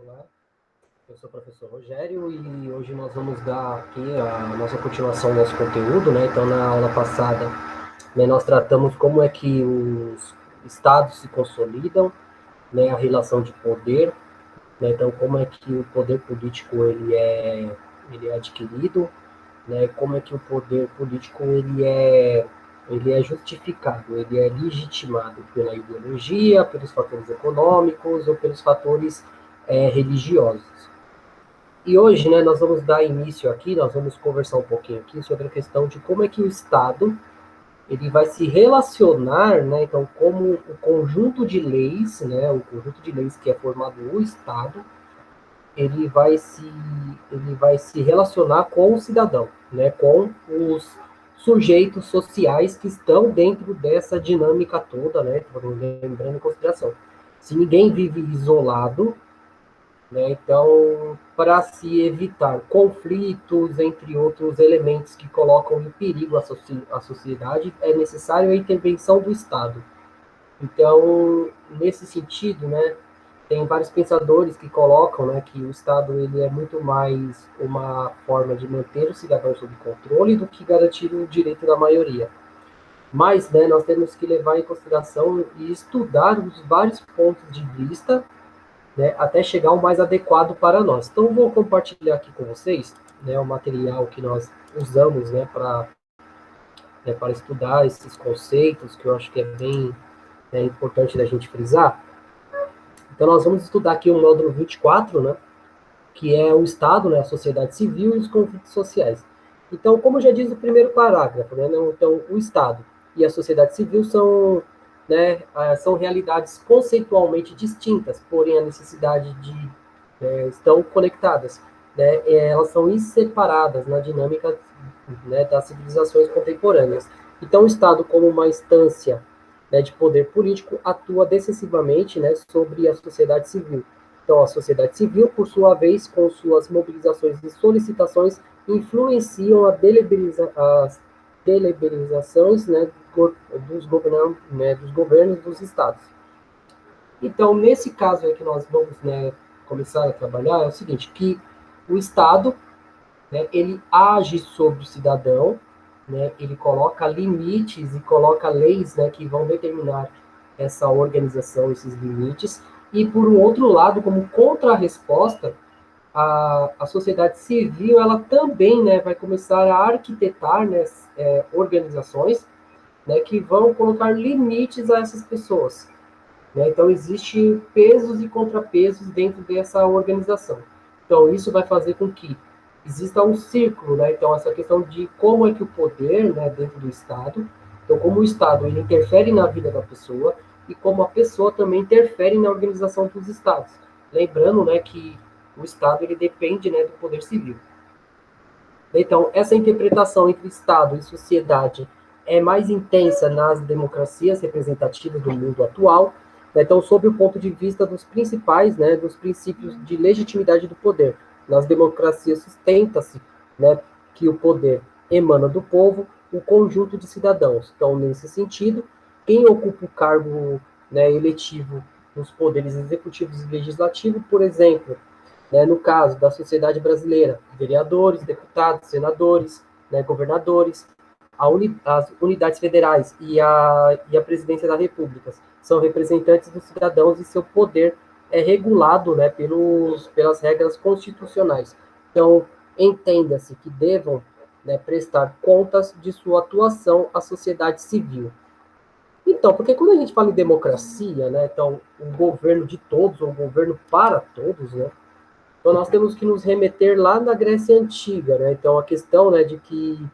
Olá, eu sou o professor Rogério e hoje nós vamos dar aqui a nossa continuação do nosso conteúdo, né? Então, na aula passada, né, nós tratamos como é que os estados se consolidam, né, a relação de poder, né? Então, como é que o poder político ele é adquirido, né? Como é que o poder político ele é justificado, ele é legitimado pela ideologia, pelos fatores econômicos ou pelos fatores religiosos. E hoje, né, nós vamos dar início aqui, nós vamos conversar um pouquinho aqui sobre a questão de como é que o Estado ele vai se relacionar, né, então como o conjunto de leis, né, o conjunto de leis que é formado o Estado, ele vai se ele vai se relacionar com o cidadão, né, com os sujeitos sociais que estão dentro dessa dinâmica toda, né, lembrando em consideração. Se ninguém vive isolado, né? Então, para se evitar conflitos, entre outros elementos que colocam em perigo a sociedade, é necessário a intervenção do Estado. Então, nesse sentido, né, tem vários pensadores que colocam, né, que o Estado ele é muito mais uma forma de manter o cidadão sob controle do que garantir o direito da maioria. Mas, né, nós temos que levar em consideração e estudar os vários pontos de vista, né, até chegar o mais adequado para nós. Então, eu vou compartilhar aqui com vocês, né, o material que nós usamos, para estudar esses conceitos, que eu acho que é bem, né, importante da gente frisar. Então, nós vamos estudar aqui o módulo 24, né, que é o Estado, né, a sociedade civil e os conflitos sociais. Então, como já diz o primeiro parágrafo, né, então, o Estado e a sociedade civil são, né, são realidades conceitualmente distintas, porém a necessidade de estão conectadas, né, elas são inseparadas na dinâmica, né, das civilizações contemporâneas. Então, o Estado, como uma instância, né, de poder político, atua decisivamente, né, sobre a sociedade civil. Então, a sociedade civil, por sua vez, com suas mobilizações e solicitações, influenciam as deliberações, né, dos governos dos estados. Então, nesse caso aí que nós vamos, né, começar a trabalhar, é o seguinte, que o Estado, né, ele age sobre o cidadão, né, ele coloca limites e coloca leis, né, que vão determinar essa organização, esses limites, e por um outro lado, como contrarresposta, a sociedade civil, ela também, né, vai começar a arquitetar, né, organizações, né, que vão colocar limites a essas pessoas, né? Então, existe pesos e contrapesos dentro dessa organização. Então, isso vai fazer com que exista um círculo, né? Então, essa questão de como é que o poder, né, dentro do Estado, então, como o Estado ele interfere na vida da pessoa e como a pessoa também interfere na organização dos Estados. Lembrando, né, que o Estado ele depende, né, do poder civil. Então, essa interpretação entre Estado e sociedade é mais intensa nas democracias representativas do mundo atual, né? Então, sob o ponto de vista dos principais, né, dos princípios de legitimidade do poder. Nas democracias sustenta-se, né, que o poder emana do povo, o conjunto de cidadãos. Então, nesse sentido, quem ocupa o cargo, né, eletivo nos poderes executivos e legislativos, por exemplo, né, no caso da sociedade brasileira, vereadores, deputados, senadores, né, governadores, as unidades federais e a presidência da República são representantes dos cidadãos e seu poder é regulado, né, pelas regras constitucionais. Então, entenda-se que devam, né, prestar contas de sua atuação à sociedade civil. Então, porque quando a gente fala em democracia, né, então, um governo de todos, um governo para todos, né, então, nós temos que nos remeter lá na Grécia Antiga, né? Então, a questão, né, de que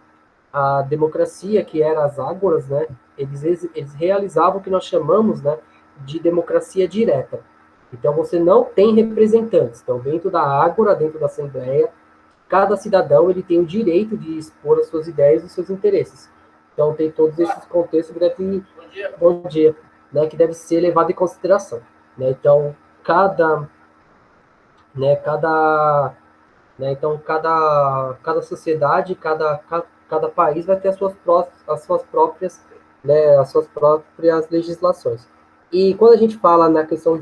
a democracia, que era as ágoras, né, eles realizavam o que nós chamamos, né, de democracia direta. Então, você não tem representantes. Então, dentro da ágora, dentro da Assembleia, cada cidadão ele tem o direito de expor as suas ideias e os seus interesses. Então, tem todos esses contextos que devem, bom dia, né, que deve ser levado em consideração. Né? Então, cada né? Então, cada sociedade, cada país vai ter as suas próprias, né, as suas próprias legislações. E quando a gente fala na questão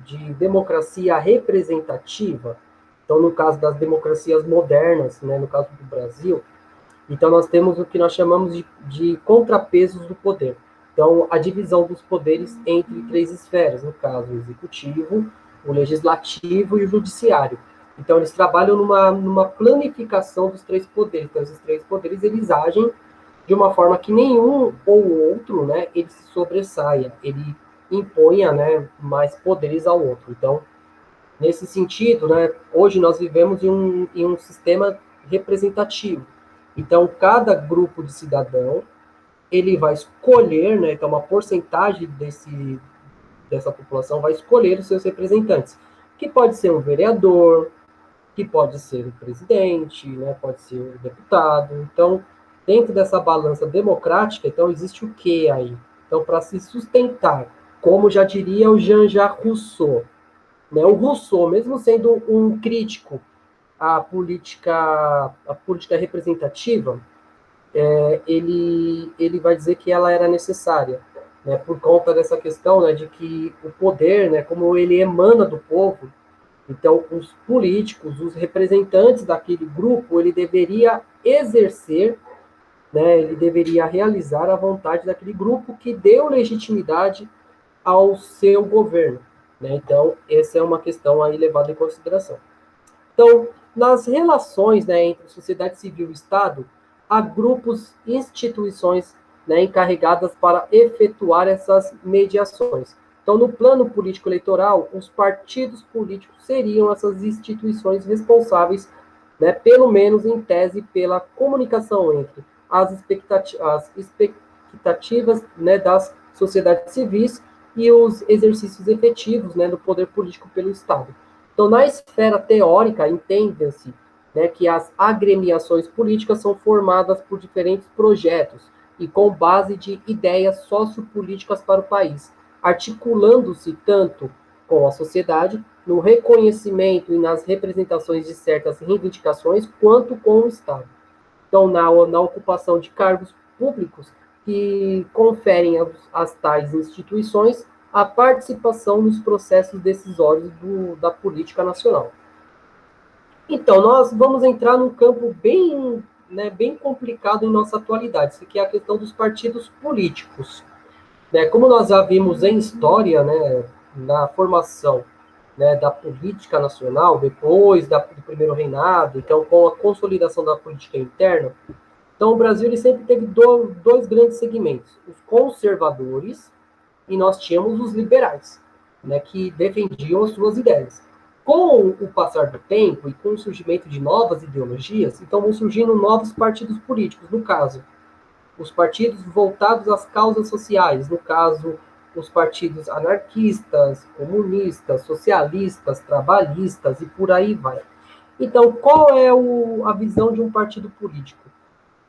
de democracia representativa. Então, no caso das democracias modernas, né, no caso do Brasil, então nós temos o que nós chamamos de contrapesos do poder. Então, a divisão dos poderes entre três esferas, no caso, o executivo, o legislativo e o judiciário. Então, eles trabalham numa planificação dos três poderes. Então, esses três poderes, eles agem de uma forma que nenhum ou outro, né, ele se sobressaia, ele imponha, né, mais poderes ao outro. Então, nesse sentido, né, hoje nós vivemos em um sistema representativo. Então, cada grupo de cidadão, ele vai escolher, né, então uma porcentagem dessa população vai escolher os seus representantes, que pode ser um vereador, que pode ser o presidente, né, pode ser o deputado. Então, dentro dessa balança democrática, então existe o que aí? Então, para se sustentar, como já diria o Jean-Jacques Rousseau, né, o Rousseau, mesmo sendo um crítico à política representativa, ele vai dizer que ela era necessária, né, por conta dessa questão, né, de que o poder, né, como ele emana do povo, então os políticos, os representantes daquele grupo, ele deveria exercer, né, ele deveria realizar a vontade daquele grupo que deu legitimidade ao seu governo, né? Então, essa é uma questão aí levada em consideração. Então, nas relações, né, entre sociedade civil e Estado, há grupos, instituições, né, encarregadas para efetuar essas mediações. Então, no plano político-eleitoral, os partidos políticos seriam essas instituições responsáveis, né, pelo menos em tese, pela comunicação entre as expectativas, né, das sociedades civis e os exercícios efetivos, né, do poder político pelo Estado. Então, na esfera teórica, entende-se, né, que as agremiações políticas são formadas por diferentes projetos e com base de ideias sociopolíticas para o país, articulando-se tanto com a sociedade, no reconhecimento e nas representações de certas reivindicações, quanto com o Estado. Então, na ocupação de cargos públicos que conferem às tais instituições a participação nos processos decisórios da política nacional. Então, nós vamos entrar num campo bem, né, bem complicado em nossa atualidade, que é a questão dos partidos políticos. Né? Como nós já vimos em história, né, na formação, né, da política nacional, depois do primeiro reinado, então com a consolidação da política interna, então o Brasil ele sempre teve dois grandes segmentos, os conservadores e nós tínhamos os liberais, né, que defendiam as suas ideias. Com o passar do tempo e com o surgimento de novas ideologias, então vão surgindo novos partidos políticos, no caso, os partidos voltados às causas sociais, no caso, os partidos anarquistas, comunistas, socialistas, trabalhistas e por aí vai. Então, qual é a visão de um partido político?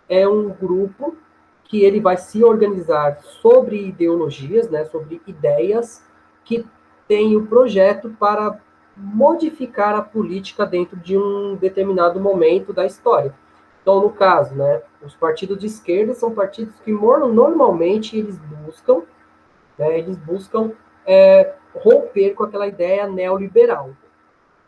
É um grupo que ele vai se organizar sobre ideologias, né, sobre ideias que tem o projeto para modificar a política dentro de um determinado momento da história. Então, no caso, né, os partidos de esquerda são partidos que normalmente eles buscam romper com aquela ideia neoliberal,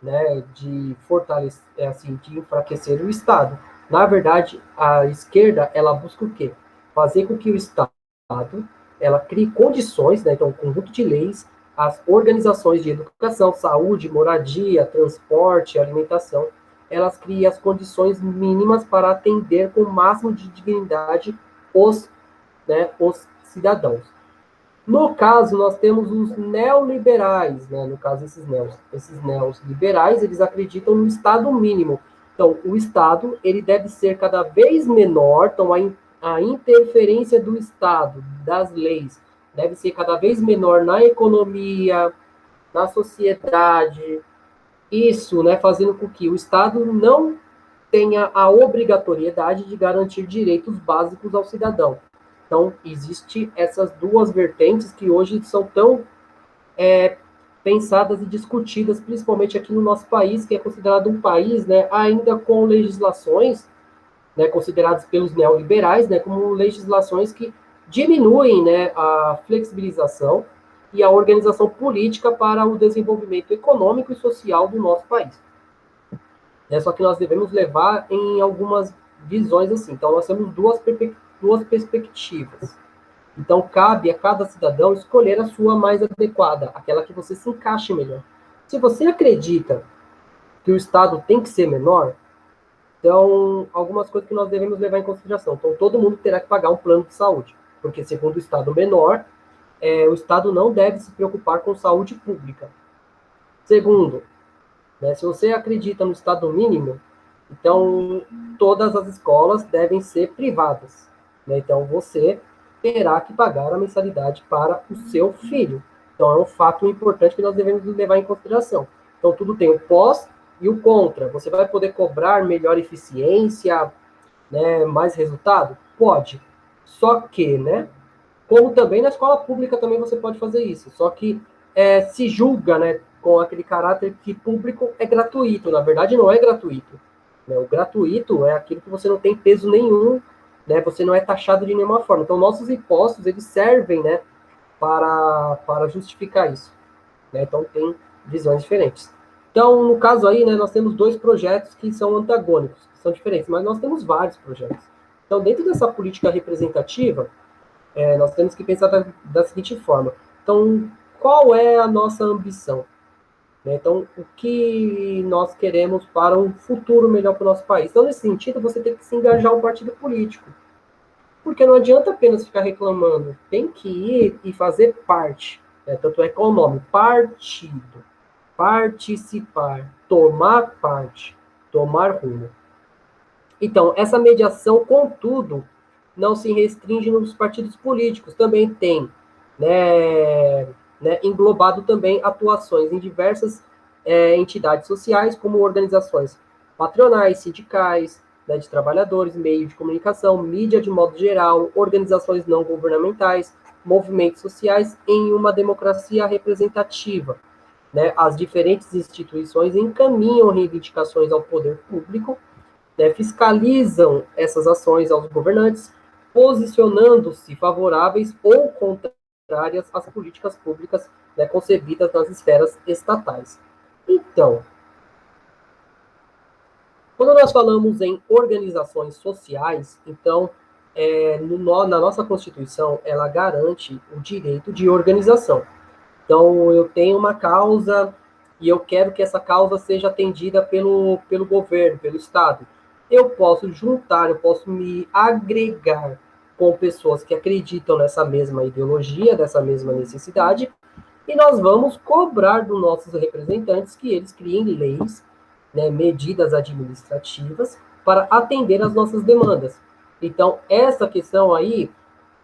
né, de fortalecer, assim, de enfraquecer o Estado. Na verdade, a esquerda, ela busca o quê? Fazer com que o Estado, ela crie condições, né, então, um conjunto de leis, as organizações de educação, saúde, moradia, transporte, alimentação, elas criem as condições mínimas para atender com o máximo de dignidade os cidadãos. No caso, nós temos os neoliberais, né? No caso, esses neoliberais, eles acreditam no Estado mínimo. Então, o Estado, ele deve ser cada vez menor, então a interferência do Estado, das leis, deve ser cada vez menor na economia, na sociedade, isso, né, fazendo com que o Estado não tenha a obrigatoriedade de garantir direitos básicos ao cidadão. Então, existe essas duas vertentes que hoje são tão pensadas e discutidas, principalmente aqui no nosso país, que é considerado um país, né, ainda com legislações, né, consideradas pelos neoliberais, né, como legislações que diminuem, né, a flexibilização e a organização política para o desenvolvimento econômico e social do nosso país. Só que nós devemos levar em algumas visões assim. Então, nós temos duas perspectivas. Então, cabe a cada cidadão escolher a sua mais adequada, aquela que você se encaixe melhor. Se você acredita que o Estado tem que ser menor, então, algumas coisas que nós devemos levar em consideração. Então, todo mundo terá que pagar um plano de saúde, porque, segundo o Estado menor, o Estado não deve se preocupar com saúde pública. Segundo, se você acredita no Estado mínimo, então todas as escolas devem ser privadas. Então, você terá que pagar a mensalidade para o seu filho. Então, é um fato importante que nós devemos levar em consideração. Então, tudo tem o pós e o contra. Você vai poder cobrar melhor eficiência, mais resultado? Pode. Só que, como também na escola pública também você pode fazer isso. Só que se julga, com aquele caráter que público é gratuito. Na verdade, não é gratuito. O gratuito é aquilo que você não tem peso nenhum, você não é taxado de nenhuma forma. Então, nossos impostos, eles servem, para justificar isso. Então, tem visões diferentes. Então, no caso aí, nós temos dois projetos que são antagônicos, que são diferentes, mas nós temos vários projetos. Então, dentro dessa política representativa, nós temos que pensar da seguinte forma. Então, qual é a nossa ambição? Então, o que nós queremos para um futuro melhor para o nosso país? Então, nesse sentido, você tem que se engajar um partido político. Porque não adianta apenas ficar reclamando. Tem que ir e fazer parte. Tanto é que é o nome, partido. Participar, tomar parte, tomar rumo. Então, essa mediação, contudo, não se restringe nos partidos políticos. Também tem, englobado também atuações em diversas entidades sociais, como organizações patronais, sindicais, de trabalhadores, meio de comunicação, mídia de modo geral, organizações não governamentais, movimentos sociais em uma democracia representativa. As diferentes instituições encaminham reivindicações ao poder público, fiscalizam essas ações aos governantes, posicionando-se favoráveis ou contrárias às políticas públicas concebidas nas esferas estatais. Então, quando nós falamos em organizações sociais, então, na nossa Constituição, ela garante o direito de organização. Então, eu tenho uma causa e eu quero que essa causa seja atendida pelo governo, pelo Estado. Eu posso juntar, eu posso me agregar com pessoas que acreditam nessa mesma ideologia, dessa mesma necessidade, e nós vamos cobrar dos nossos representantes que eles criem leis, medidas administrativas para atender às nossas demandas. Então, essa questão aí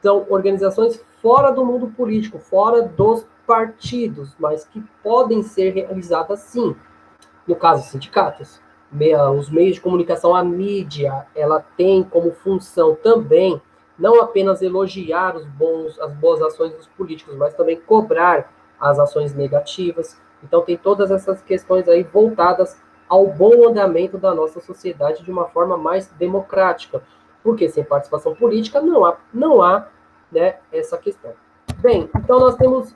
são organizações fora do mundo político, fora dos partidos, mas que podem ser realizadas sim. No caso, sindicatos, os meios de comunicação, a mídia, ela tem como função também não apenas elogiar as boas ações dos políticos, mas também cobrar as ações negativas. Então, tem todas essas questões aí voltadas ao bom andamento da nossa sociedade de uma forma mais democrática, porque sem participação política não há essa questão. Bem, então nós temos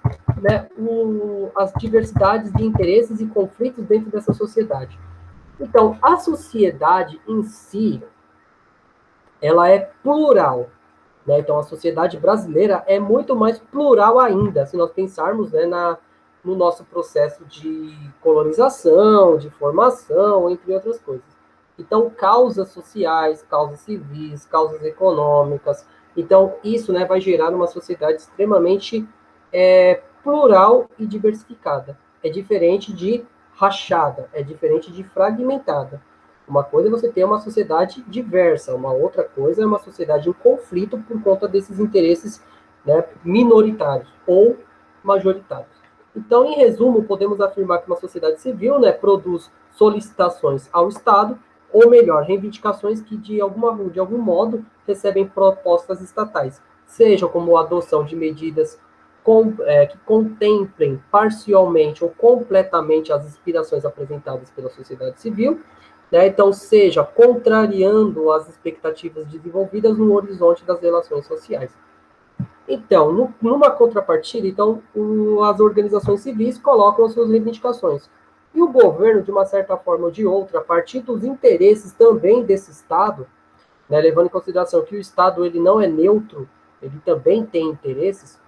as diversidades de interesses e conflitos dentro dessa sociedade. Então, a sociedade em si, ela é plural. Então, a sociedade brasileira é muito mais plural ainda, se nós pensarmos no nosso processo de colonização, de formação, entre outras coisas. Então, causas sociais, causas civis, causas econômicas. Então, isso vai gerar uma sociedade extremamente plural e diversificada. É diferente de rachada, é diferente de fragmentada. Uma coisa é você ter uma sociedade diversa, uma outra coisa é uma sociedade em conflito por conta desses interesses minoritários ou majoritários. Então, em resumo, podemos afirmar que uma sociedade civil produz solicitações ao Estado, ou melhor, reivindicações que, de algum modo, recebem propostas estatais, seja como a adoção de medidas que contemplem parcialmente ou completamente as aspirações apresentadas pela sociedade civil, então, seja contrariando as expectativas desenvolvidas no horizonte das relações sociais. Então, numa contrapartida, então, as organizações civis colocam as suas reivindicações. E o governo, de uma certa forma ou de outra, a partir dos interesses também desse Estado, né, levando em consideração que o Estado ele não é neutro, ele também tem interesses,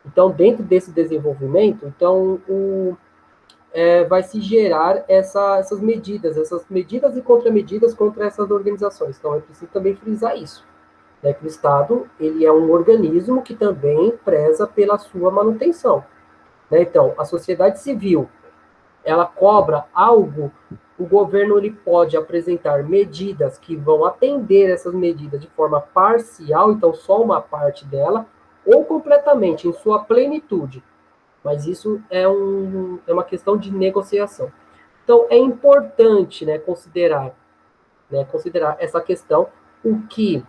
então, dentro desse desenvolvimento, então, vai se gerar essas medidas e contramedidas contra essas organizações. Então, é preciso também frisar isso, né, que o Estado ele é um organismo que também preza pela sua manutenção. Né? Então, a sociedade civil, ela cobra algo, o governo ele pode apresentar medidas que vão atender essas medidas de forma parcial, então só uma parte dela, ou completamente, em sua plenitude. Mas isso é uma questão de negociação. Então, é importante, considerar essa questão, o que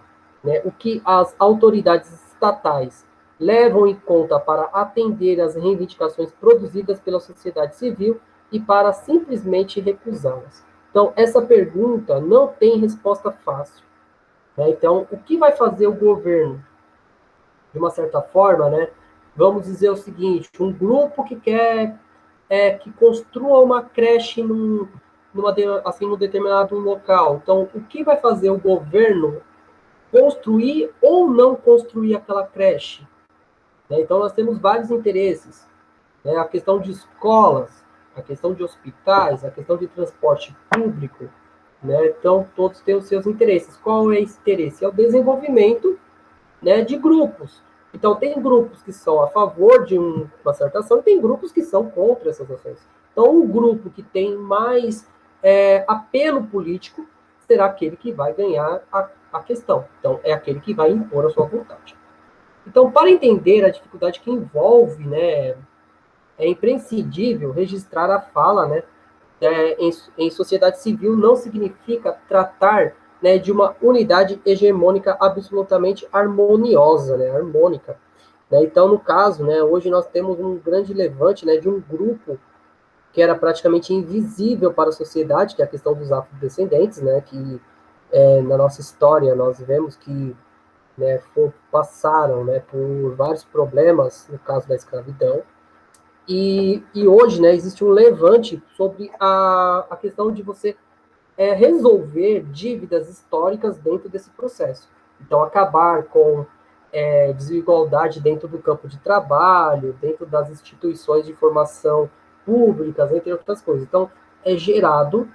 as autoridades estatais levam em conta para atender às reivindicações produzidas pela sociedade civil e para simplesmente recusá-las. Então, essa pergunta não tem resposta fácil. Né? Então, o que vai fazer o governo? De uma certa forma, né? Vamos dizer o seguinte: um grupo que quer que construa uma creche num determinado local. Então, o que vai fazer o governo construir ou não construir aquela creche? Né? Então, nós temos vários interesses. Né? A questão de escolas, a questão de hospitais, a questão de transporte público. Né? Então, todos têm os seus interesses. Qual é esse interesse? É o desenvolvimento, né, de grupos. Então, tem grupos que são a favor de uma certa ação e tem grupos que são contra essas ações. Então, o grupo que tem mais apelo político será aquele que vai ganhar a questão. Então, é aquele que vai impor a sua vontade. Então, para entender a dificuldade que envolve, né, é imprescindível registrar a fala, né, em sociedade civil não significa tratar, né, de uma unidade hegemônica absolutamente harmoniosa, né, harmônica. Né? Então, no caso, né, hoje nós temos um grande levante, né, de um grupo que era praticamente invisível para a sociedade, que é a questão dos afrodescendentes, né, que na nossa história nós vemos que, né, passaram, né, por vários problemas no caso da escravidão. E hoje, né, existe um levante sobre a questão de você resolver dívidas históricas dentro desse processo. Então, acabar com desigualdade dentro do campo de trabalho, dentro das instituições de formação públicas, entre outras coisas. Então, é gerado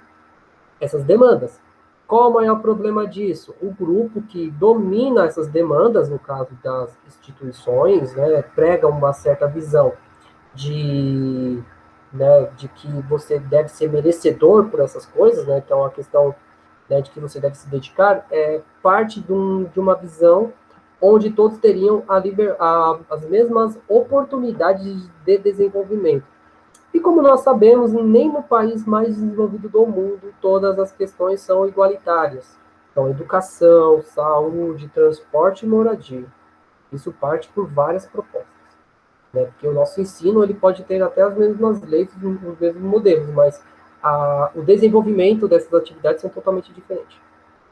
essas demandas. Qual o maior problema disso? O grupo que domina essas demandas, no caso das instituições, né, prega uma certa visão de, de que você deve ser merecedor por essas coisas, né? Então, a questão, né, de que você deve se dedicar é parte de uma visão onde todos teriam as mesmas oportunidades de desenvolvimento. E como nós sabemos, nem no país mais desenvolvido do mundo todas as questões são igualitárias. Então, educação, saúde, transporte e moradia. Isso parte por várias propostas. Né? Porque o nosso ensino ele pode ter até as mesmas leis, os mesmos modelos, mas o desenvolvimento dessas atividades são totalmente diferentes.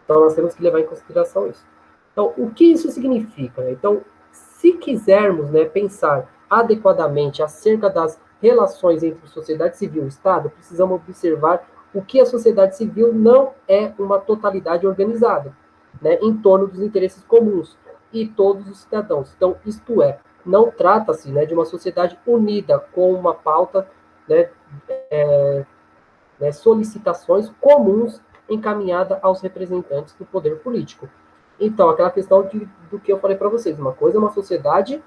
Então, nós temos que levar em consideração isso. Então, o que isso significa? Então, se quisermos, né, pensar adequadamente acerca das relações entre sociedade civil e Estado, precisamos observar o que a sociedade civil não é uma totalidade organizada, né, em torno dos interesses comuns e todos os cidadãos. Então, isto é, não trata-se, né, de uma sociedade unida com uma pauta, né, solicitações comuns encaminhada aos representantes do poder político. Então, aquela questão do que eu falei para vocês, uma coisa é uma sociedade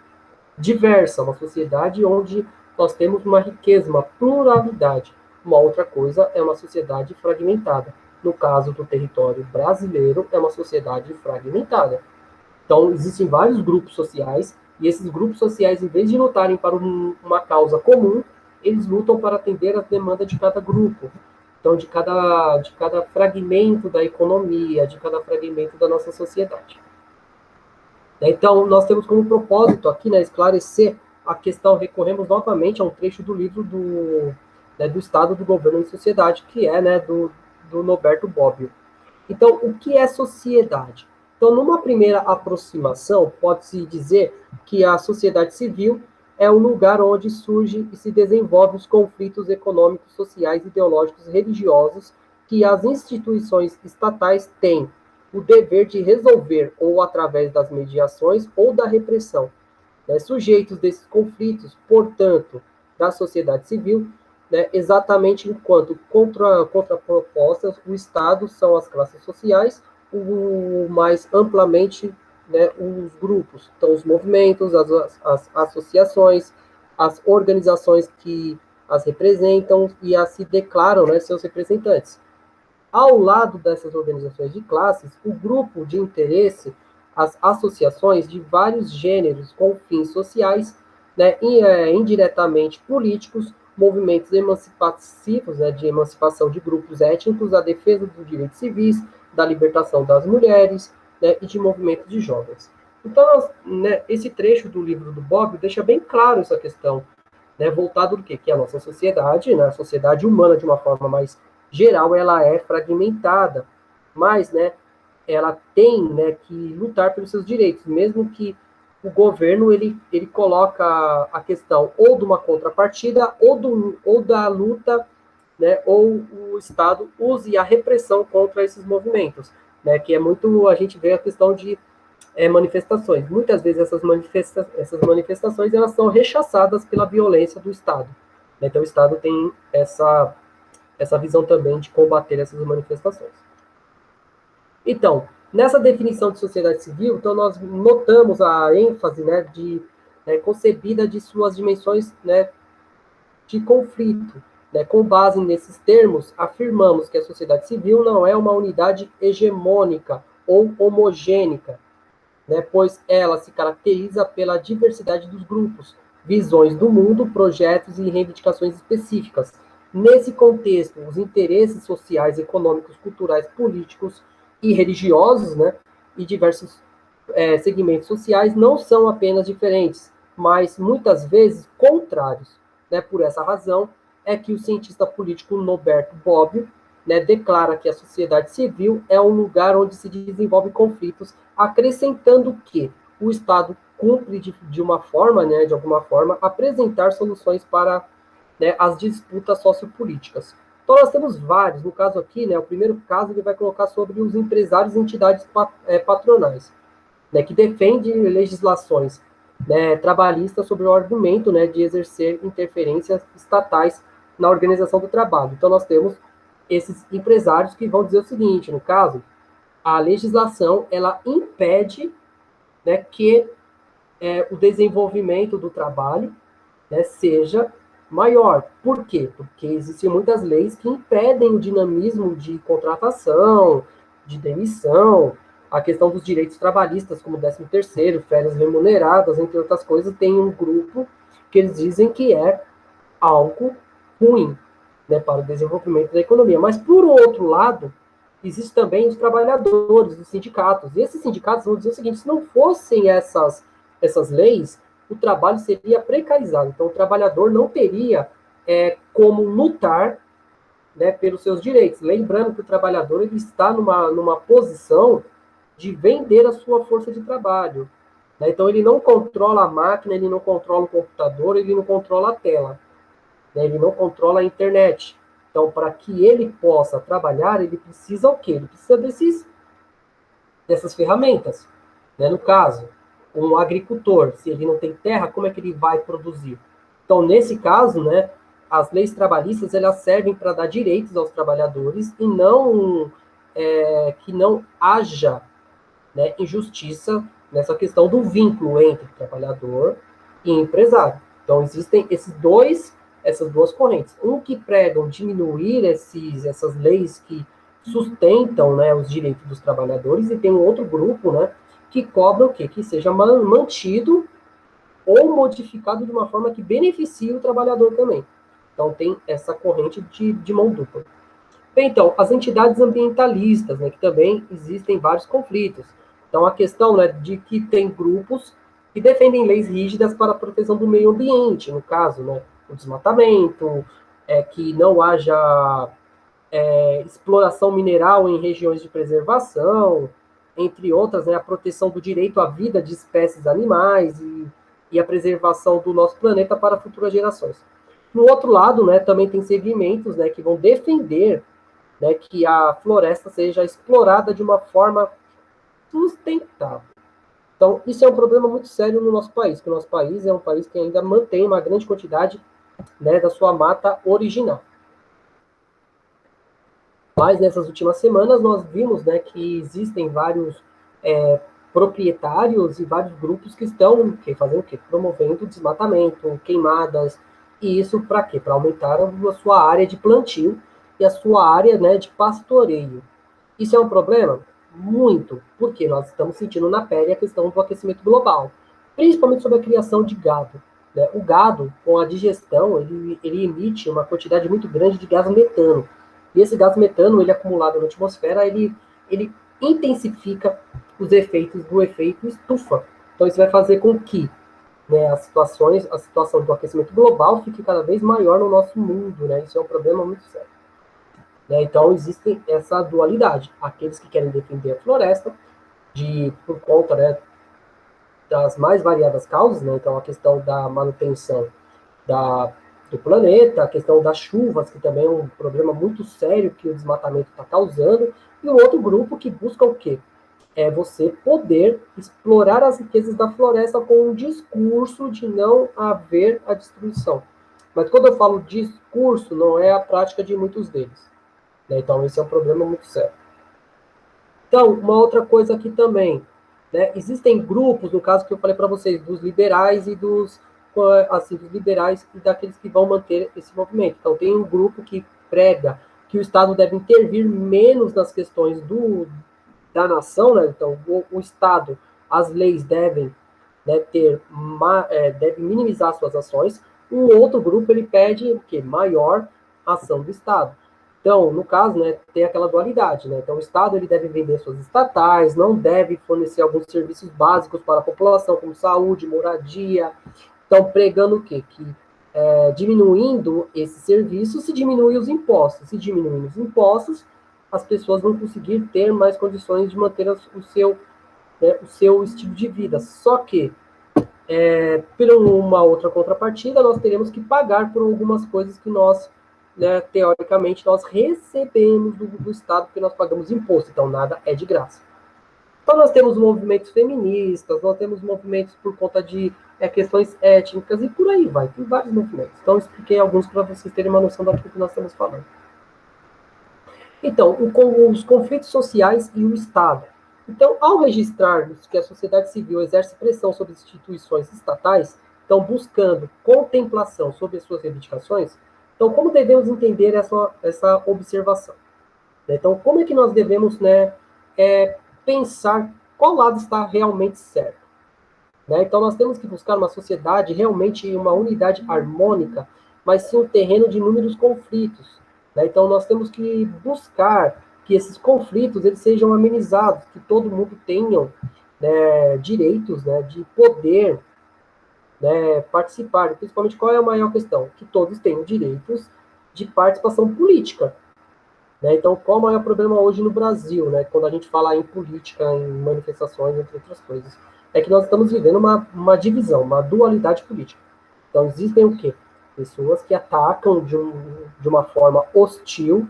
diversa, uma sociedade onde nós temos uma riqueza, uma pluralidade. Uma outra coisa é uma sociedade fragmentada. No caso do território brasileiro, é uma sociedade fragmentada. Então, existem vários grupos sociais, e esses grupos sociais, em vez de lutarem para uma causa comum, eles lutam para atender as demandas de cada grupo. Então, de cada fragmento da economia, de cada fragmento da nossa sociedade. Então, nós temos como propósito aqui, né, esclarecer a questão, recorremos novamente a um trecho do livro do Estado do Governo em Sociedade, que é, né, do Norberto Bobbio. Então, o que é sociedade? Então, numa primeira aproximação, pode-se dizer que a sociedade civil é o lugar onde surge e se desenvolvem os conflitos econômicos, sociais, ideológicos, religiosos que as instituições estatais têm o dever de resolver ou através das mediações ou da repressão. Né? Sujeitos desses conflitos, portanto, da sociedade civil, né, exatamente enquanto contrapropostas, o Estado são as classes sociais, o mais amplamente, né, os grupos, então os movimentos, as associações, as organizações que as representam e as se declaram, né, seus representantes. Ao lado dessas organizações de classes, o grupo de interesse, as associações de vários gêneros com fins sociais, né, indiretamente políticos, movimentos emancipativos, né, de emancipação de grupos étnicos, a defesa dos direitos civis, da libertação das mulheres, né, e de movimentos de jovens. Então, né, esse trecho do livro do Bob deixa bem claro essa questão, né, voltado do quê? Que a nossa sociedade, né, a sociedade humana de uma forma mais geral, ela é fragmentada, mas, né, ela tem, né, que lutar pelos seus direitos, mesmo que o governo ele coloca a questão ou de uma contrapartida ou da luta, né, ou o Estado use a repressão contra esses movimentos, né, que é muito, a gente vê a questão de manifestações. Muitas vezes essas manifestações elas são rechaçadas pela violência do Estado. Então o Estado tem essa visão também de combater essas manifestações. Então, nessa definição de sociedade civil, então nós notamos a ênfase, né, concebida de suas dimensões, né, de conflito. Né, com base nesses termos, afirmamos que a sociedade civil não é uma unidade hegemônica ou homogênica, né, pois ela se caracteriza pela diversidade dos grupos, visões do mundo, projetos e reivindicações específicas. Nesse contexto, os interesses sociais, econômicos, culturais, políticos e religiosos, né, e diversos segmentos sociais não são apenas diferentes, mas muitas vezes contrários. Né? Por essa razão é que o cientista político Norberto Bobbio, né, declara que a sociedade civil é um lugar onde se desenvolvem conflitos, acrescentando que o Estado cumpre de uma forma, né, de alguma forma, apresentar soluções para, né, as disputas sociopolíticas. Então nós temos vários, no caso aqui, né, o primeiro caso ele vai colocar sobre os empresários e entidades patronais, né, que defende legislações, né, trabalhistas sobre o argumento, né, de exercer interferências estatais na organização do trabalho. Então nós temos esses empresários que vão dizer o seguinte, no caso, a legislação ela impede, né, que o desenvolvimento do trabalho, né, seja maior. Por quê? Porque existem muitas leis que impedem o dinamismo de contratação, de demissão, a questão dos direitos trabalhistas, como 13º, férias remuneradas, entre outras coisas, tem um grupo que eles dizem que é algo ruim, né, para o desenvolvimento da economia. Mas, por outro lado, existem também os trabalhadores, os sindicatos. E esses sindicatos vão dizer o seguinte, se não fossem essas leis, o trabalho seria precarizado. Então, o trabalhador não teria como lutar, né, pelos seus direitos. Lembrando que o trabalhador ele está numa posição de vender a sua força de trabalho. Né? Então, ele não controla a máquina, ele não controla o computador, ele não controla a tela. Né? Ele não controla a internet. Então, para que ele possa trabalhar, ele precisa o quê? Ele precisa dessas ferramentas. Né? No caso, um agricultor, se ele não tem terra, como é que ele vai produzir? Então, nesse caso, né, as leis trabalhistas elas servem para dar direitos aos trabalhadores e não que não haja, né, injustiça nessa questão do vínculo entre trabalhador e empresário. Então, existem essas duas correntes. Um que pregam diminuir essas leis que sustentam, né, os direitos dos trabalhadores, e tem um outro grupo, né, que cobra o quê? Que seja mantido ou modificado de uma forma que beneficie o trabalhador também. Então, tem essa corrente de mão dupla. Bem, então, as entidades ambientalistas, né, que também existem vários conflitos. Então, a questão, né, de que tem grupos que defendem leis rígidas para a proteção do meio ambiente, no caso, né, o desmatamento, que não haja exploração mineral em regiões de preservação, entre outras, né, a proteção do direito à vida de espécies animais e a preservação do nosso planeta para futuras gerações. No outro lado, né, também tem segmentos, né, que vão defender, né, que a floresta seja explorada de uma forma sustentável. Então, isso é um problema muito sério no nosso país, que o nosso país é um país que ainda mantém uma grande quantidade, né, da sua mata original. Mas nessas últimas semanas nós vimos, né, que existem vários proprietários e vários grupos que estão fazendo o quê? Promovendo desmatamento, queimadas, e isso para quê? Para aumentar a sua área de plantio e a sua área, né, de pastoreio. Isso é um problema? Muito, porque nós estamos sentindo na pele a questão do aquecimento global, principalmente sobre a criação de gado. Né? O gado, com a digestão, ele emite uma quantidade muito grande de gás metano. E esse gás metano, ele acumulado na atmosfera, ele intensifica os efeitos do efeito estufa. Então isso vai fazer com que, né, a situação do aquecimento global fique cada vez maior no nosso mundo. Né? Isso é um problema muito sério. Né? Então, existe essa dualidade. Aqueles que querem defender a floresta, por conta, né, das mais variadas causas, né? Então, a questão da manutenção do planeta, a questão das chuvas, que também é um problema muito sério que o desmatamento está causando, e o outro grupo que busca o quê? É você poder explorar as riquezas da floresta com um discurso de não haver a destruição. Mas quando eu falo discurso, não é a prática de muitos deles. Né? Então, esse é um problema muito sério. Então, uma outra coisa aqui também, né? Existem grupos, no caso que eu falei para vocês, dos liberais e dos liberais e daqueles que vão manter esse movimento. Então, tem um grupo que prega que o Estado deve intervir menos nas questões da nação, né? Então, o Estado, as leis devem, né, deve minimizar suas ações. Um outro grupo, ele pede o quê? Maior ação do Estado. Então, no caso, né, tem aquela dualidade, né? Então, o Estado ele deve vender suas estatais, não deve fornecer alguns serviços básicos para a população, como saúde, moradia. Então, pregando o quê? Que diminuindo esses serviços, se diminui os impostos. Se diminuir os impostos, as pessoas vão conseguir ter mais condições de manter o seu estilo de vida. Só que, por uma outra contrapartida, nós teremos que pagar por algumas coisas que nós, né, teoricamente, nós recebemos do Estado, porque nós pagamos imposto, então nada é de graça. Então nós temos movimentos feministas, nós temos movimentos por conta de questões étnicas, e por aí vai, tem vários movimentos. Então eu expliquei alguns para vocês terem uma noção daquilo que nós estamos falando. Então, os conflitos sociais e o Estado. Então, ao registrarmos que a sociedade civil exerce pressão sobre as instituições estatais, então buscando contemplação sobre as suas reivindicações, então como devemos entender essa observação? Então, como é que nós devemos, né, pensar qual lado está realmente certo? Né? Então, nós temos que buscar uma sociedade realmente uma unidade harmônica, mas sim um terreno de inúmeros conflitos. Né? Então, nós temos que buscar que esses conflitos eles sejam amenizados, que todo mundo tenha, né, direitos, né, de poder, né, participar. Principalmente, qual é a maior questão? Que todos tenham direitos de participação política. Né? Então, qual é o maior problema hoje no Brasil, né, quando a gente fala em política, em manifestações, entre outras coisas? É que nós estamos vivendo uma divisão, uma dualidade política. Então, existem o quê? Pessoas que atacam de uma forma hostil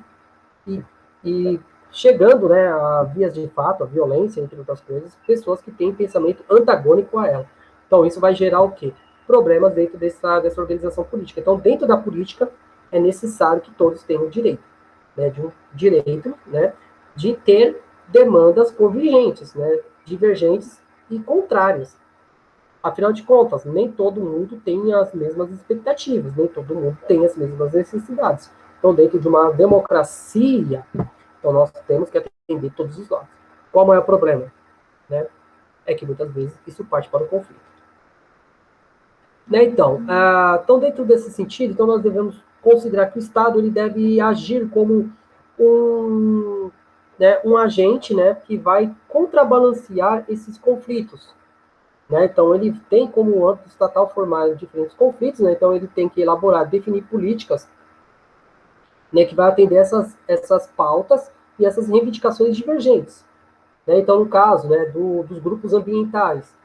e chegando, né, a vias de fato, a violência, entre outras coisas, pessoas que têm pensamento antagônico a ela. Então, isso vai gerar o quê? Problemas dentro dessa organização política. Então, dentro da política, é necessário que todos tenham direito. Né, de um direito, né, de ter demandas convergentes, né, divergentes e contrárias. Afinal de contas, nem todo mundo tem as mesmas expectativas, nem todo mundo tem as mesmas necessidades. Então, dentro de uma democracia, então nós temos que atender todos os lados. Qual é o maior problema? Né? É que muitas vezes isso parte para o conflito. Né, então, dentro desse sentido, então nós devemos considerar que o Estado ele deve agir como um agente, né, que vai contrabalancear esses conflitos. Né? Então, ele tem como âmbito estatal formar diferentes conflitos, né? Então ele tem que elaborar, definir políticas, né, que vai atender essas pautas e essas reivindicações divergentes. né? Então, no caso, né, dos grupos ambientais.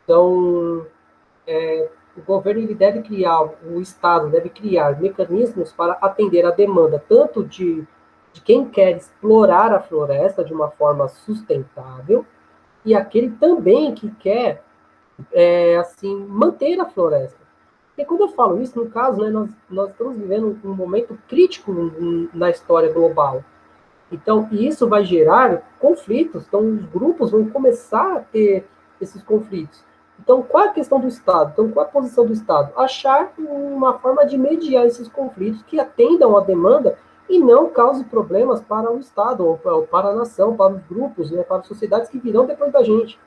Então, o governo ele deve criar, o Estado deve criar mecanismos para atender a demanda tanto de quem quer explorar a floresta de uma forma sustentável e aquele também que quer, assim, manter a floresta. E quando eu falo isso, no caso, né, nós estamos vivendo um momento crítico na história global. Então, isso vai gerar conflitos. Então, os grupos vão começar a ter esses conflitos. Então, qual é a questão do Estado? Então, qual é a posição do Estado? Achar uma forma de mediar esses conflitos que atendam à demanda e não cause problemas para o Estado, ou para a nação, para os grupos, né, para as sociedades que virão depois da gente.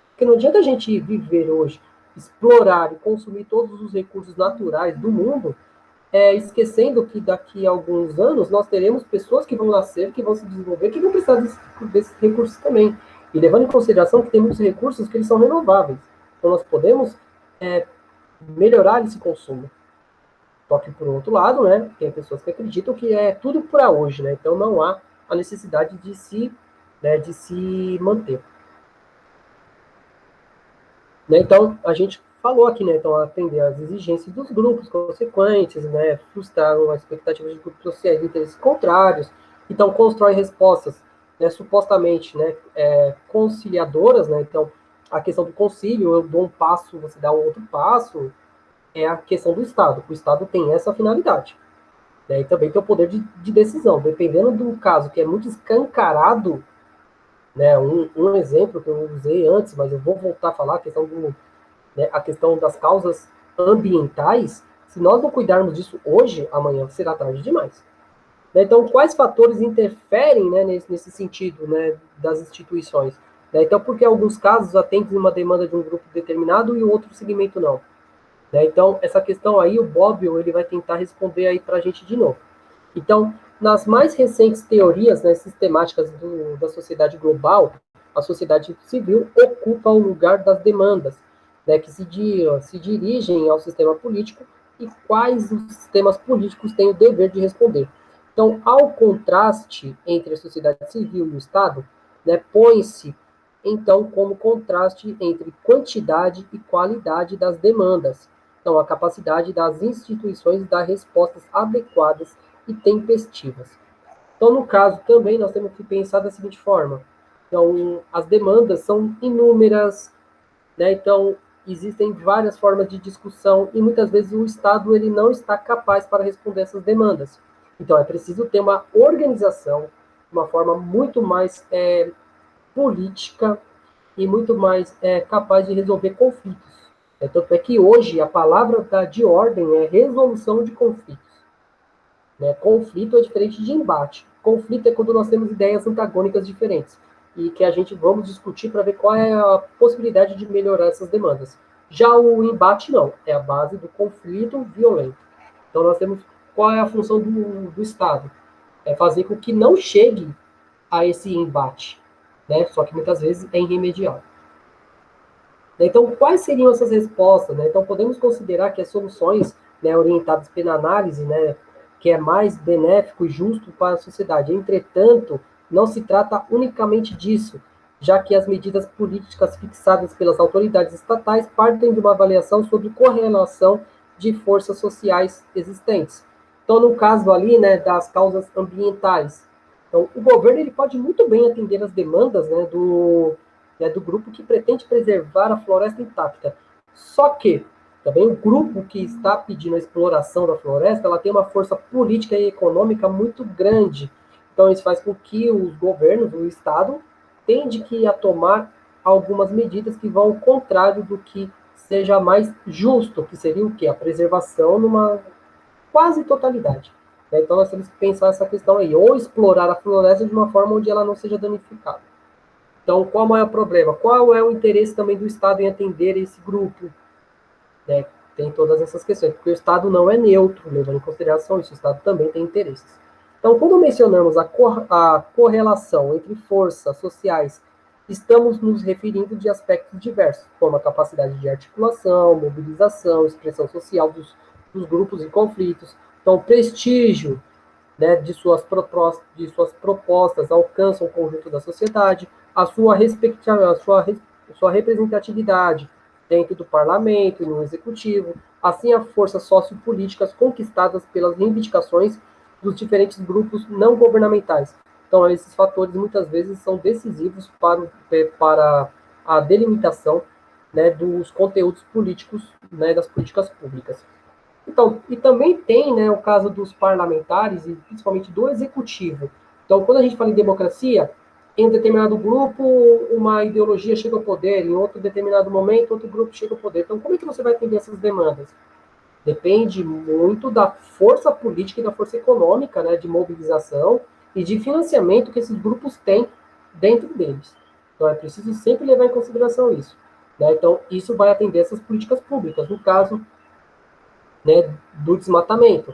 Porque não adianta a gente viver hoje, explorar e consumir todos os recursos naturais do mundo, esquecendo que daqui a alguns anos nós teremos pessoas que vão nascer, que vão se desenvolver, que vão precisar desses recursos também. E levando em consideração que tem muitos recursos que eles são renováveis. Então nós podemos melhorar esse consumo. Só que, por outro lado, né, tem pessoas que acreditam que é tudo para hoje, né? Então não há a necessidade de se manter. Né? Então, a gente falou aqui, né? Então, atender às exigências dos grupos consequentes, né? Frustrar as expectativas de grupos sociais de interesses contrários. Então, constrói respostas, né, supostamente, né, conciliadoras, né? Então, a questão do concílio, eu dou um passo, você dá um outro passo, é a questão do Estado. O Estado tem essa finalidade. Né? E também tem o poder de decisão. Dependendo do caso que é muito escancarado, né? Um exemplo que eu usei antes, mas eu vou voltar a falar, a questão né, a questão das causas ambientais, se nós não cuidarmos disso hoje, amanhã será tarde demais. Né? Então, quais fatores interferem, né, nesse sentido, né, das instituições? Né? Então, porque alguns casos atendem uma demanda de um grupo determinado e o outro segmento não. Né? Então, essa questão aí, o Bobbio, ele vai tentar responder aí para a gente de novo. Então, nas mais recentes teorias, né, sistemáticas da sociedade global, a sociedade civil ocupa o lugar das demandas, né, que se dirigem ao sistema político e quais os sistemas políticos têm o dever de responder. Então, ao contraste entre a sociedade civil e o Estado, né, põe-se, então, como contraste entre quantidade e qualidade das demandas. Então, a capacidade das instituições dar respostas adequadas e tempestivas. Então, no caso, também nós temos que pensar da seguinte forma. Então, as demandas são inúmeras, né? Então, existem várias formas de discussão e muitas vezes o Estado ele não está capaz para responder essas demandas. Então, é preciso ter uma organização, uma forma muito mais política e muito mais capaz de resolver conflitos. Tanto é que hoje a palavra de ordem é resolução de conflitos. Né? Conflito é diferente de embate. Conflito é quando nós temos ideias antagônicas diferentes e que a gente vamos discutir para ver qual é a possibilidade de melhorar essas demandas. Já o embate não, é a base do conflito violento. Então nós temos qual é a função do Estado? É fazer com que não chegue a esse embate, né? Só que muitas vezes é irremediável. Então, quais seriam essas respostas? Né? Então, podemos considerar que as soluções, né, orientadas pela análise, né, que é mais benéfico e justo para a sociedade. Entretanto, não se trata unicamente disso, já que as medidas políticas fixadas pelas autoridades estatais partem de uma avaliação sobre correlação de forças sociais existentes. Então, no caso ali, né, das causas ambientais, então, o governo ele pode muito bem atender as demandas, do grupo que pretende preservar a floresta intacta. Só que também o grupo que está pedindo a exploração da floresta, ela tem uma força política e econômica muito grande. Então isso faz com que os governos, o Estado, tende que a tomar algumas medidas que vão ao contrário do que seja mais justo, que seria o quê? A preservação numa quase totalidade. Então nós temos que pensar essa questão aí, ou explorar a floresta de uma forma onde ela não seja danificada. Então, qual é o problema? Qual é o interesse também do Estado em atender esse grupo? Né? Tem todas essas questões, porque o Estado não é neutro, levando em consideração isso, o Estado também tem interesses. Então, quando mencionamos a correlação entre forças sociais, estamos nos referindo de aspectos diversos, como a capacidade de articulação, mobilização, expressão social dos grupos em conflitos. Então, o prestígio, né, de suas propostas alcançam o conjunto da sociedade, sua representatividade dentro do parlamento e no executivo, assim as forças sociopolíticas conquistadas pelas reivindicações dos diferentes grupos não governamentais. Então, esses fatores muitas vezes são decisivos para a delimitação, né, dos conteúdos políticos, né, das políticas públicas. Então, e também tem, né, o caso dos parlamentares e principalmente do executivo. Então, quando a gente fala em democracia, em um determinado grupo, uma ideologia chega ao poder, em outro determinado momento, outro grupo chega ao poder. Então, como é que você vai atender essas demandas? Depende muito da força política e da força econômica, né, de mobilização e de financiamento que esses grupos têm dentro deles. Então, é preciso sempre levar em consideração isso. Né? Então, isso vai atender essas políticas públicas. No caso, né, do desmatamento.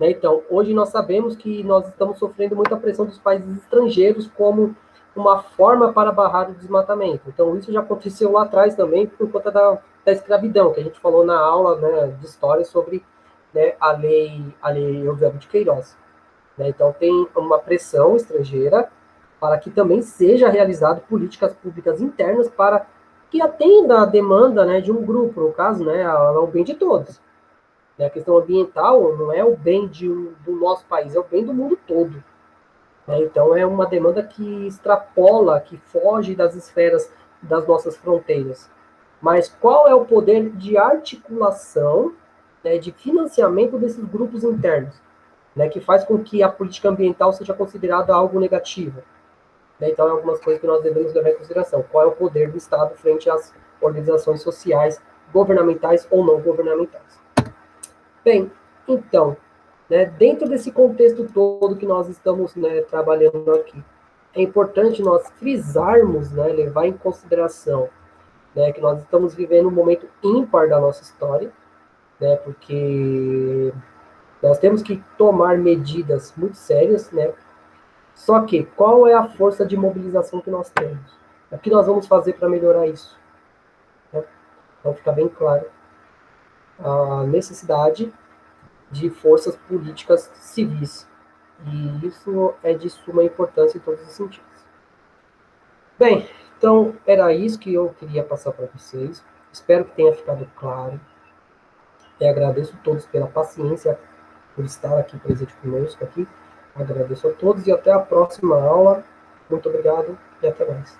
Né? Então, hoje nós sabemos que nós estamos sofrendo muita pressão dos países estrangeiros como uma forma para barrar o desmatamento. Então, isso já aconteceu lá atrás também por conta da escravidão, que a gente falou na aula, né, de história sobre, né, a lei Eusébio de Queiroz. Né? Então, tem uma pressão estrangeira para que também seja realizado políticas públicas internas para que atenda a demanda, né, de um grupo, no caso, né, ao bem de todos. A questão ambiental não é o bem do nosso país, é o bem do mundo todo. Né? Então, é uma demanda que extrapola, que foge das esferas das nossas fronteiras. Mas qual é o poder de articulação, né, de financiamento desses grupos internos, né, que faz com que a política ambiental seja considerada algo negativo? Né? Então, é algumas coisas que nós devemos levar em consideração. Qual é o poder do Estado frente às organizações sociais, governamentais ou não governamentais? Bem, então, né, dentro desse contexto todo que nós estamos, né, trabalhando aqui, é importante nós frisarmos, né, levar em consideração, né, que nós estamos vivendo um momento ímpar da nossa história, né, porque nós temos que tomar medidas muito sérias, né, só que qual é a força de mobilização que nós temos? O que nós vamos fazer para melhorar isso? Né? Então fica bem claro a necessidade de forças políticas civis. E isso é de suma importância em todos os sentidos. Bem, então era isso que eu queria passar para vocês. Espero que tenha ficado claro. E agradeço a todos pela paciência, por estar aqui presente conosco aqui. Agradeço a todos e até a próxima aula. Muito obrigado e até mais.